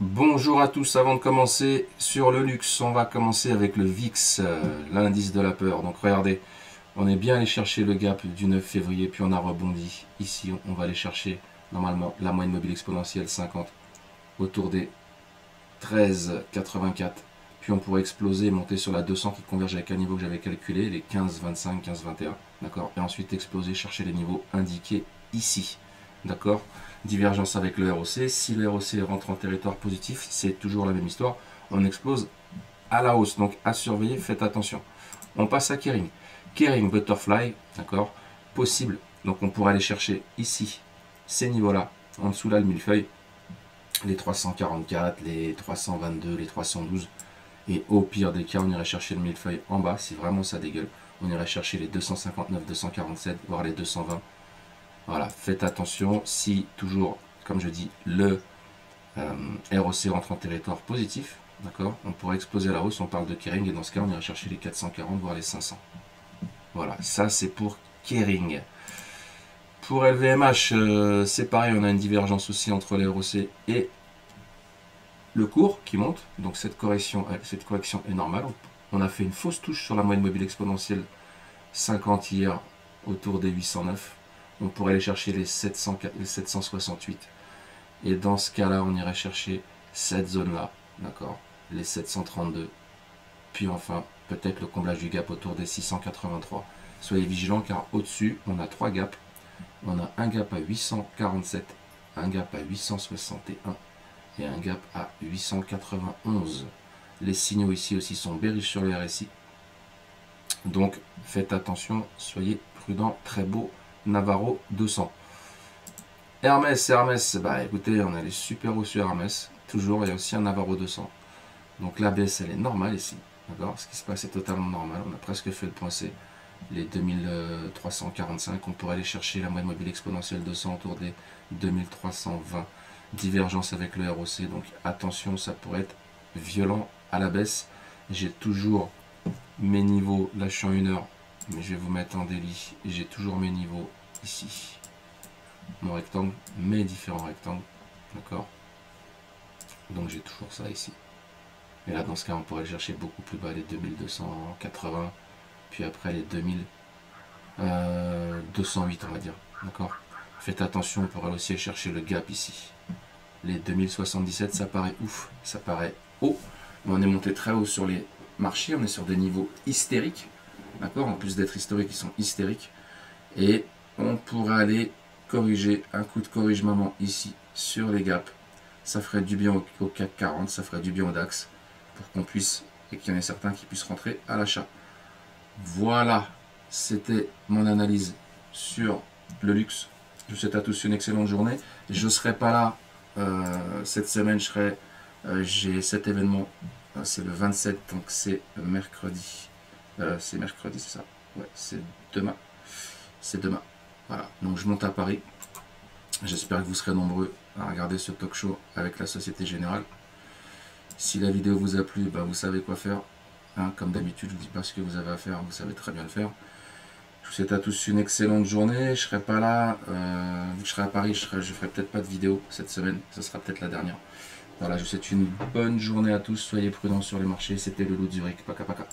Bonjour à tous, avant de commencer sur le luxe, on va commencer avec le VIX, l'indice de la peur. Donc regardez, on est bien allé chercher le gap du 9 février, puis on a rebondi. Ici, on va aller chercher normalement la moyenne mobile exponentielle 50 autour des 13,84. Puis on pourrait exploser et monter sur la 200 qui converge avec un niveau que j'avais calculé, les 15,25, 15,21. D'accord. Et ensuite exploser, chercher les niveaux indiqués ici. D'accord. Divergence avec le ROC. Si le ROC rentre en territoire positif, c'est toujours la même histoire. On explose à la hausse. Donc à surveiller, faites attention. On passe à Kering. Kering Butterfly, d'accord, possible. Donc on pourrait aller chercher ici ces niveaux-là, en dessous là le millefeuille, les 344, les 322, les 312. Et au pire des cas, on irait chercher le millefeuille en bas, si vraiment ça dégueule. On irait chercher les 259, 247, voire les 220. Voilà, faites attention, si toujours, comme je dis, le ROC rentre en territoire positif, d'accord, on pourrait exploser à la hausse, on parle de Kering, et dans ce cas, on irait chercher les 440, voire les 500. Voilà, ça c'est pour Kering. Pour LVMH, c'est pareil, on a une divergence aussi entre les ROC et le cours qui monte, donc cette correction est normale. On a fait une fausse touche sur la moyenne mobile exponentielle 50 hier autour des 809. On pourrait aller chercher les 768. Et dans ce cas-là, on irait chercher cette zone-là, d'accord, les 732. Puis enfin, peut-être le comblage du gap autour des 683. Soyez vigilants car au-dessus, on a trois gaps. On a un gap à 847, un gap à 861 et un gap à 891. Les signaux ici aussi sont bearish sur le RSI. Donc faites attention, soyez prudents. Très beau Navarro 200. Hermès, bah écoutez, on a les super hauts sur Hermès. Toujours, il y a aussi un Navarro 200. Donc la baisse, elle est normale ici. D'accord. Ce qui se passe est totalement normal. On a presque fait le point C. Les 2345. On pourrait aller chercher la moyenne mobile exponentielle 200 autour des 2320. Divergence avec le ROC. Donc attention, ça pourrait être violent à la baisse. J'ai toujours mes niveaux. Là, je suis en 1 heure. Mais je vais vous mettre en délit. J'ai toujours mes niveaux ici. Mon rectangle, mes différents rectangles. D'accord. Donc j'ai toujours ça ici. Et là, dans ce cas, on pourrait chercher beaucoup plus bas, les 2280, puis après les 2208, on va dire. D'accord. Faites attention, on pourrait aussi aller chercher le gap ici. Les 2077, ça paraît ouf, ça paraît haut, mais on est monté très haut sur les marchés, on est sur des niveaux hystériques. D'accord. En plus d'être historiques, ils sont hystériques. Et on pourrait aller corriger un coup de corrigement ici sur les gaps. Ça ferait du bien au CAC 40, ça ferait du bien au DAX, pour qu'on puisse, et qu'il y en ait certains qui puissent rentrer à l'achat. Voilà, c'était mon analyse sur le luxe. Je vous souhaite à tous une excellente journée. Je ne serai pas là cette semaine, j'ai cet événement, c'est le 27, donc c'est mercredi. C'est mercredi, c'est ça? Ouais, c'est demain. C'est demain. Voilà, donc je monte à Paris. J'espère que vous serez nombreux à regarder ce talk show avec la Société Générale. Si la vidéo vous a plu, bah vous savez quoi faire. Hein, comme d'habitude, je ne vous dis pas ce que vous avez à faire, vous savez très bien le faire. Je vous souhaite à tous une excellente journée. Je ne serai pas là, vu que je serai à Paris, je ne ferai peut-être pas de vidéo cette semaine. Ce sera peut-être la dernière. Voilà, je vous souhaite une bonne journée à tous. Soyez prudents sur les marchés. C'était le Loup de Zurich. Paka paka.